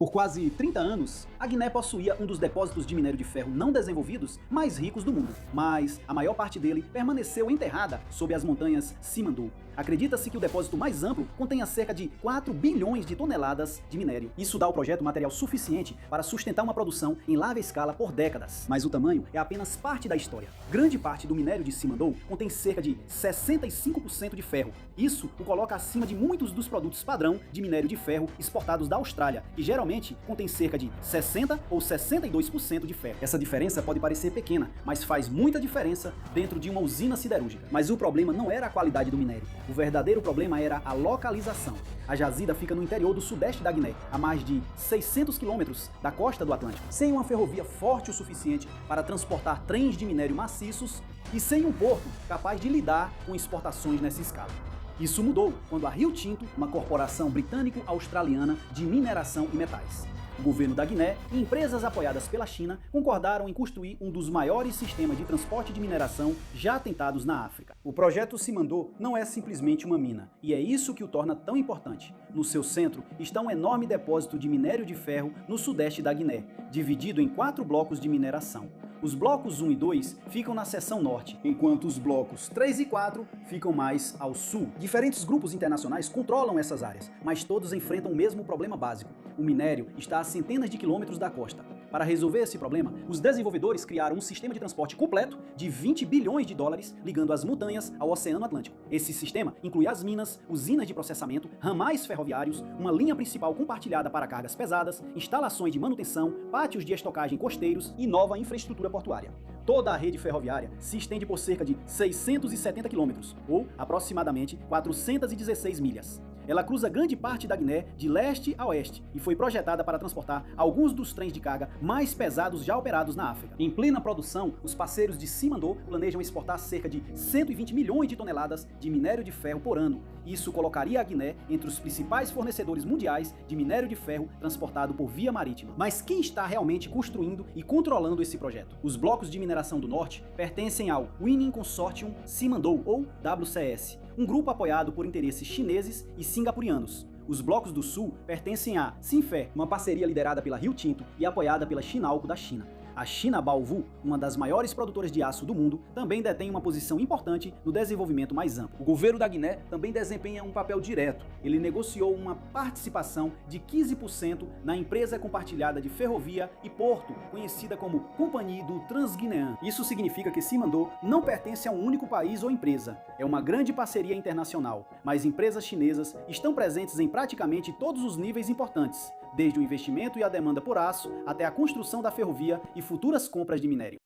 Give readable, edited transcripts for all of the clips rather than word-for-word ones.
Por quase 30 anos, a Guiné possuía um dos depósitos de minério de ferro não desenvolvidos mais ricos do mundo, mas a maior parte dele permaneceu enterrada sob as montanhas Simandou. Acredita-se que o depósito mais amplo contenha cerca de 4 bilhões de toneladas de minério. Isso dá ao projeto material suficiente para sustentar uma produção em larga escala por décadas. Mas o tamanho é apenas parte da história. Grande parte do minério de Simandou contém cerca de 65% de ferro. Isso o coloca acima de muitos dos produtos padrão de minério de ferro exportados da Austrália, que geralmente contém cerca de 60 ou 62% de ferro. Essa diferença pode parecer pequena, mas faz muita diferença dentro de uma usina siderúrgica. Mas o problema não era a qualidade do minério. O verdadeiro problema era a localização. A jazida fica no interior do sudeste da Guiné, a mais de 600 quilômetros da costa do Atlântico, sem uma ferrovia forte o suficiente para transportar trens de minério maciços e sem um porto capaz de lidar com exportações nessa escala. Isso mudou quando a Rio Tinto, uma corporação britânico-australiana de mineração e metais, o governo da Guiné e empresas apoiadas pela China concordaram em construir um dos maiores sistemas de transporte de mineração já tentados na África. O projeto Simandou não é simplesmente uma mina, e é isso que o torna tão importante. No seu centro está um enorme depósito de minério de ferro no sudeste da Guiné, dividido em 4 blocos de mineração. Os blocos 1 e 2 ficam na seção norte, enquanto os blocos 3 e 4 ficam mais ao sul. Diferentes grupos internacionais controlam essas áreas, mas todos enfrentam o mesmo problema básico. O minério está a centenas de quilômetros da costa. Para resolver esse problema, os desenvolvedores criaram um sistema de transporte completo de 20 bilhões de dólares ligando as montanhas ao Oceano Atlântico. Esse sistema inclui as minas, usinas de processamento, ramais ferroviários, uma linha principal compartilhada para cargas pesadas, instalações de manutenção, pátios de estocagem costeiros e nova infraestrutura portuária. Toda a rede ferroviária se estende por cerca de 670 quilômetros, ou aproximadamente 416 milhas. Ela cruza grande parte da Guiné de leste a oeste e foi projetada para transportar alguns dos trens de carga mais pesados já operados na África. Em plena produção, os parceiros de Simandou planejam exportar cerca de 120 milhões de toneladas de minério de ferro por ano. Isso colocaria a Guiné entre os principais fornecedores mundiais de minério de ferro transportado por via marítima. Mas quem está realmente construindo e controlando esse projeto? Os blocos de mineração do norte pertencem ao Winning Consortium Simandou, ou WCS, um grupo apoiado por interesses chineses e singapurianos. Os blocos do sul pertencem à Sinfer, uma parceria liderada pela Rio Tinto e apoiada pela Chinalco da China. A China Baowu, uma das maiores produtoras de aço do mundo, também detém uma posição importante no desenvolvimento mais amplo. O governo da Guiné também desempenha um papel direto. Ele negociou uma participação de 15% na empresa compartilhada de ferrovia e porto, conhecida como Companhia do Transguinéen. Isso significa que Simandou não pertence a um único país ou empresa. É uma grande parceria internacional, mas empresas chinesas estão presentes em praticamente todos os níveis importantes, desde o investimento e a demanda por aço até a construção da ferrovia e futuras compras de minério.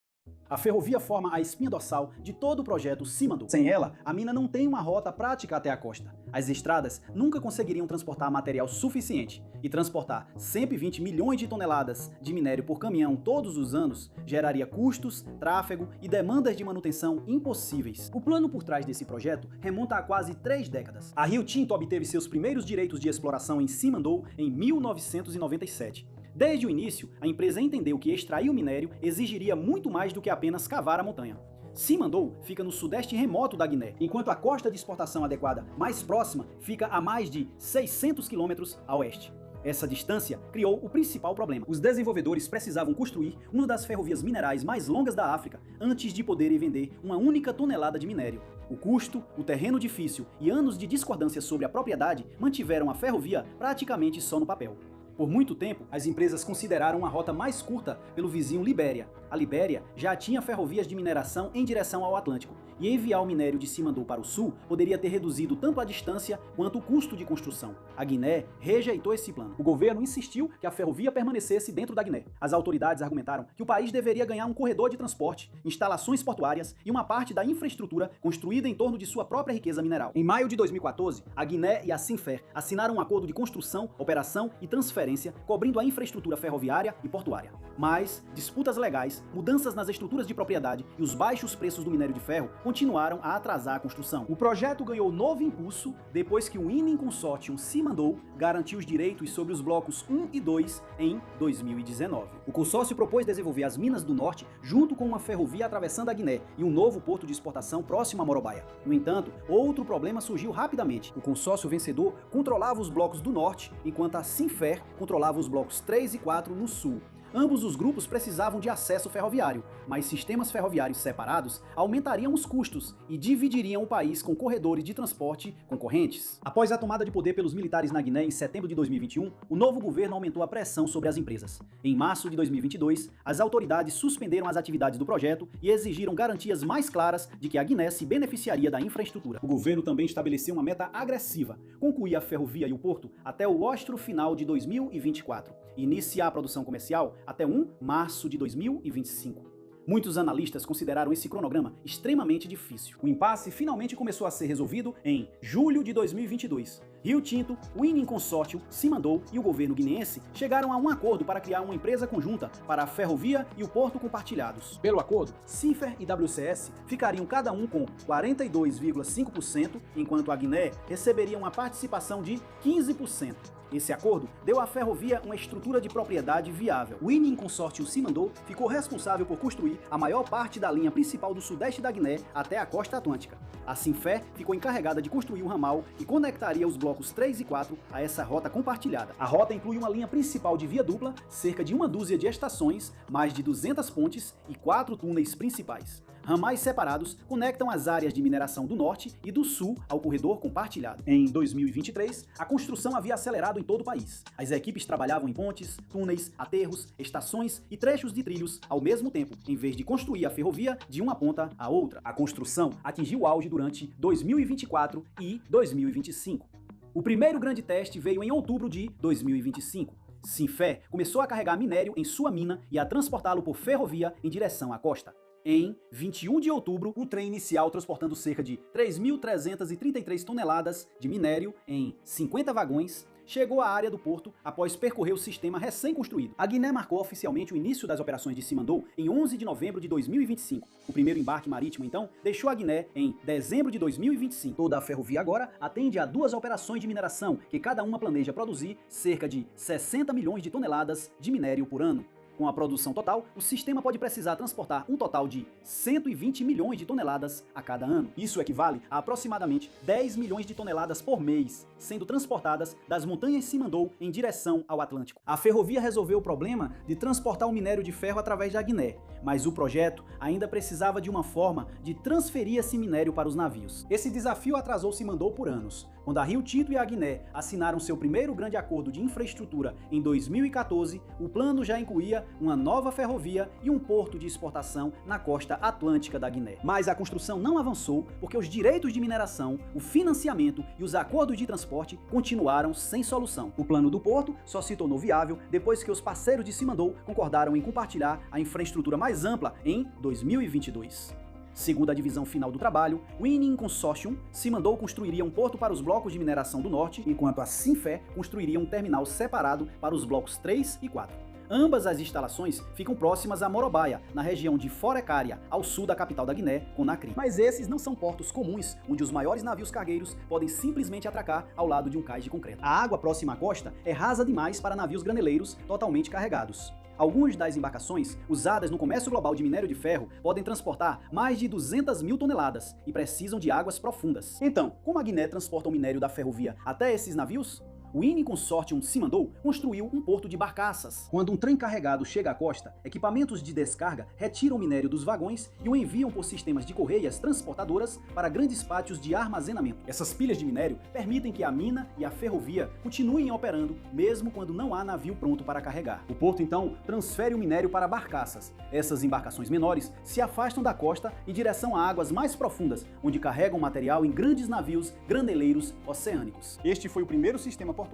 A ferrovia forma a espinha dorsal de todo o projeto Simandou. Sem ela, a mina não tem uma rota prática até a costa. As estradas nunca conseguiriam transportar material suficiente, e transportar 120 milhões de toneladas de minério por caminhão todos os anos geraria custos, tráfego e demandas de manutenção impossíveis. O plano por trás desse projeto remonta a quase 3 décadas. A Rio Tinto obteve seus primeiros direitos de exploração em Simandou em 1997. Desde o início, a empresa entendeu que extrair o minério exigiria muito mais do que apenas cavar a montanha. Simandou fica no sudeste remoto da Guiné, enquanto a costa de exportação adequada mais próxima fica a mais de 600 quilômetros a oeste. Essa distância criou o principal problema. Os desenvolvedores precisavam construir uma das ferrovias minerais mais longas da África antes de poderem vender uma única tonelada de minério. O custo, o terreno difícil e anos de discordância sobre a propriedade mantiveram a ferrovia praticamente só no papel. Por muito tempo, as empresas consideraram uma rota mais curta pelo vizinho Libéria. A Libéria já tinha ferrovias de mineração em direção ao Atlântico, e enviar o minério de Simandou para o sul poderia ter reduzido tanto a distância quanto o custo de construção. A Guiné rejeitou esse plano. O governo insistiu que a ferrovia permanecesse dentro da Guiné. As autoridades argumentaram que o país deveria ganhar um corredor de transporte, instalações portuárias e uma parte da infraestrutura construída em torno de sua própria riqueza mineral. Em maio de 2014, a Guiné e a Sinfer assinaram um acordo de construção, operação e transferência, cobrindo a infraestrutura ferroviária e portuária. Mas disputas legais, mudanças nas estruturas de propriedade e os baixos preços do minério de ferro continuaram a atrasar a construção. O projeto ganhou novo impulso depois que o Winning Consortium Simandou garantiu os direitos sobre os blocos 1 e 2 em 2019. O consórcio propôs desenvolver as minas do norte junto com uma ferrovia atravessando a Guiné e um novo porto de exportação próximo a Morobaia. No entanto, outro problema surgiu rapidamente. O consórcio vencedor controlava os blocos do norte, enquanto a Sinfer controlava os blocos 3 e 4 no sul. Ambos os grupos precisavam de acesso ferroviário, mas sistemas ferroviários separados aumentariam os custos e dividiriam o país com corredores de transporte concorrentes. Após a tomada de poder pelos militares na Guiné em setembro de 2021, o novo governo aumentou a pressão sobre as empresas. Em março de 2022, as autoridades suspenderam as atividades do projeto e exigiram garantias mais claras de que a Guiné se beneficiaria da infraestrutura. O governo também estabeleceu uma meta agressiva: concluir a ferrovia e o porto até o lustro final de 2024 e iniciar a produção comercial até 1 de março de 2025. Muitos analistas consideraram esse cronograma extremamente difícil. O impasse finalmente começou a ser resolvido em julho de 2022. Rio Tinto, Winning Consortium, Simandou e o governo guineense chegaram a um acordo para criar uma empresa conjunta para a ferrovia e o porto compartilhados. Pelo acordo, Cinfer e WCS ficariam cada um com 42,5%, enquanto a Guiné receberia uma participação de 15%. Esse acordo deu à ferrovia uma estrutura de propriedade viável. O Winning Consortium Simandou ficou responsável por construir a maior parte da linha principal do sudeste da Guiné até a costa atlântica. A Cinfer ficou encarregada de construir o ramal que conectaria os blocos 3 e 4 a essa rota compartilhada. A rota inclui uma linha principal de via dupla, cerca de uma dúzia de estações, mais de 200 pontes e 4 túneis principais. Ramais separados conectam as áreas de mineração do norte e do sul ao corredor compartilhado. Em 2023, a construção havia acelerado em todo o país. As equipes trabalhavam em pontes, túneis, aterros, estações e trechos de trilhos ao mesmo tempo, em vez de construir a ferrovia de uma ponta à outra. A construção atingiu o auge durante 2024 e 2025. O primeiro grande teste veio em outubro de 2025. Cinfer começou a carregar minério em sua mina e a transportá-lo por ferrovia em direção à costa. Em 21 de outubro, o trem inicial transportando cerca de 3.333 toneladas de minério em 50 vagões chegou à área do porto após percorrer o sistema recém-construído. A Guiné marcou oficialmente o início das operações de Simandou em 11 de novembro de 2025. O primeiro embarque marítimo, então, deixou a Guiné em dezembro de 2025. Toda a ferrovia agora atende a 2 operações de mineração, que cada uma planeja produzir cerca de 60 milhões de toneladas de minério por ano. Com a produção total, o sistema pode precisar transportar um total de 120 milhões de toneladas a cada ano. Isso equivale a aproximadamente 10 milhões de toneladas por mês, sendo transportadas das montanhas Simandou em direção ao Atlântico. A ferrovia resolveu o problema de transportar o minério de ferro através da Guiné, mas o projeto ainda precisava de uma forma de transferir esse minério para os navios. Esse desafio atrasou Simandou por anos. Quando a Rio Tinto e a Guiné assinaram seu primeiro grande acordo de infraestrutura em 2014, o plano já incluía uma nova ferrovia e um porto de exportação na costa atlântica da Guiné. Mas a construção não avançou porque os direitos de mineração, o financiamento e os acordos de transporte continuaram sem solução. O plano do porto só se tornou viável depois que os parceiros de Simandou concordaram em compartilhar a infraestrutura mais ampla em 2022. Segundo a divisão final do trabalho, o Winning Consortium Simandou construiria um porto para os blocos de mineração do norte, enquanto a Cinfer construiria um terminal separado para os blocos 3 e 4. Ambas as instalações ficam próximas a Morobaia, na região de Forecária, ao sul da capital da Guiné, Conakry. Mas esses não são portos comuns, onde os maiores navios cargueiros podem simplesmente atracar ao lado de um cais de concreto. A água próxima à costa é rasa demais para navios graneleiros totalmente carregados. Algumas das embarcações usadas no comércio global de minério de ferro podem transportar mais de 200 mil toneladas e precisam de águas profundas. Então, como a Guiné transporta o minério da ferrovia até esses navios? O Winning Consortium Simandou construiu um porto de barcaças. Quando um trem carregado chega à costa, equipamentos de descarga retiram o minério dos vagões e o enviam por sistemas de correias transportadoras para grandes pátios de armazenamento. Essas pilhas de minério permitem que a mina e a ferrovia continuem operando, mesmo quando não há navio pronto para carregar. O porto, então, transfere o minério para barcaças. Essas embarcações menores se afastam da costa em direção a águas mais profundas, onde carregam material em grandes navios graneleiros oceânicos. Este foi o primeiro sistema portuário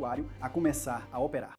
a começar a operar.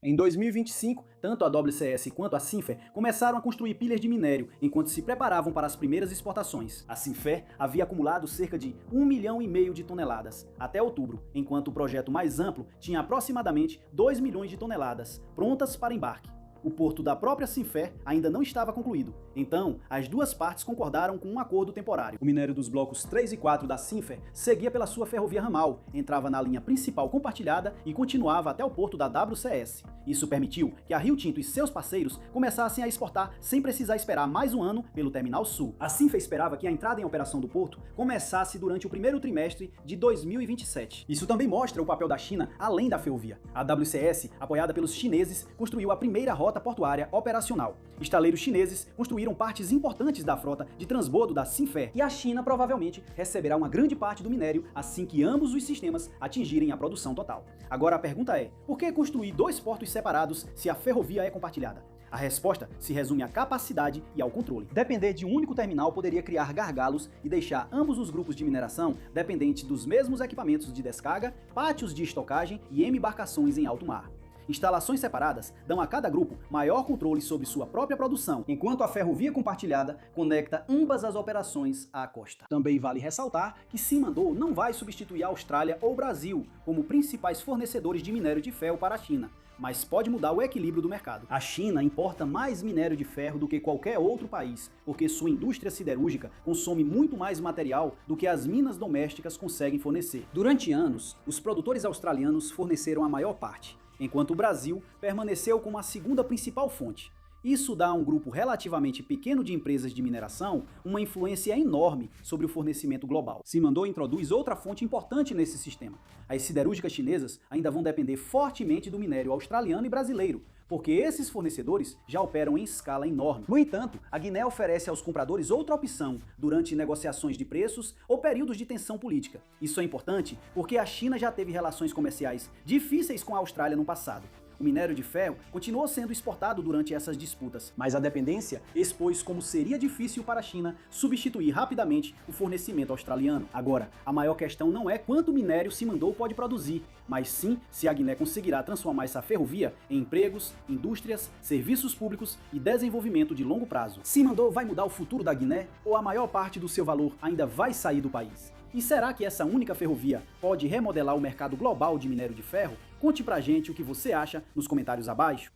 Em 2025, tanto a WCS quanto a Cinfer começaram a construir pilhas de minério enquanto se preparavam para as primeiras exportações. A Cinfer havia acumulado cerca de 1,5 milhão de toneladas até outubro, enquanto o projeto mais amplo tinha aproximadamente 2 milhões de toneladas prontas para embarque. o porto da própria Sinfer ainda não estava concluído. Então, as duas partes concordaram com um acordo temporário. O minério dos blocos 3 e 4 da Sinfer seguia pela sua ferrovia ramal, entrava na linha principal compartilhada e continuava até o porto da WCS. Isso permitiu que a Rio Tinto e seus parceiros começassem a exportar sem precisar esperar mais um ano pelo Terminal Sul. A Sinfer esperava que a entrada em operação do porto começasse durante o primeiro trimestre de 2027. Isso também mostra o papel da China além da ferrovia. A WCS, apoiada pelos chineses, construiu a primeira rota portuária operacional. Estaleiros chineses construíram partes importantes da frota de transbordo da Sinfer e a China provavelmente receberá uma grande parte do minério assim que ambos os sistemas atingirem a produção total. Agora a pergunta é, por que construir dois portos separados se a ferrovia é compartilhada? A resposta se resume à capacidade e ao controle. Depender de um único terminal poderia criar gargalos e deixar ambos os grupos de mineração dependentes dos mesmos equipamentos de descarga, pátios de estocagem e embarcações em alto mar. Instalações separadas dão a cada grupo maior controle sobre sua própria produção, enquanto a ferrovia compartilhada conecta ambas as operações à costa. Também vale ressaltar que Simandou não vai substituir a Austrália ou o Brasil como principais fornecedores de minério de ferro para a China, mas pode mudar o equilíbrio do mercado. A China importa mais minério de ferro do que qualquer outro país, porque sua indústria siderúrgica consome muito mais material do que as minas domésticas conseguem fornecer. Durante anos, os produtores australianos forneceram a maior parte, enquanto o Brasil permaneceu como a segunda principal fonte. Isso dá a um grupo relativamente pequeno de empresas de mineração uma influência enorme sobre o fornecimento global. Simandou introduz outra fonte importante nesse sistema. As siderúrgicas chinesas ainda vão depender fortemente do minério australiano e brasileiro, porque esses fornecedores já operam em escala enorme. No entanto, a Guiné oferece aos compradores outra opção durante negociações de preços ou períodos de tensão política. Isso é importante porque a China já teve relações comerciais difíceis com a Austrália no passado. O minério de ferro continuou sendo exportado durante essas disputas, mas a dependência expôs como seria difícil para a China substituir rapidamente o fornecimento australiano. Agora, a maior questão não é quanto minério Simandou pode produzir, mas sim se a Guiné conseguirá transformar essa ferrovia em empregos, indústrias, serviços públicos e desenvolvimento de longo prazo. Simandou vai mudar o futuro da Guiné ou a maior parte do seu valor ainda vai sair do país? E será que essa única ferrovia pode remodelar o mercado global de minério de ferro? Conte pra gente o que você acha nos comentários abaixo.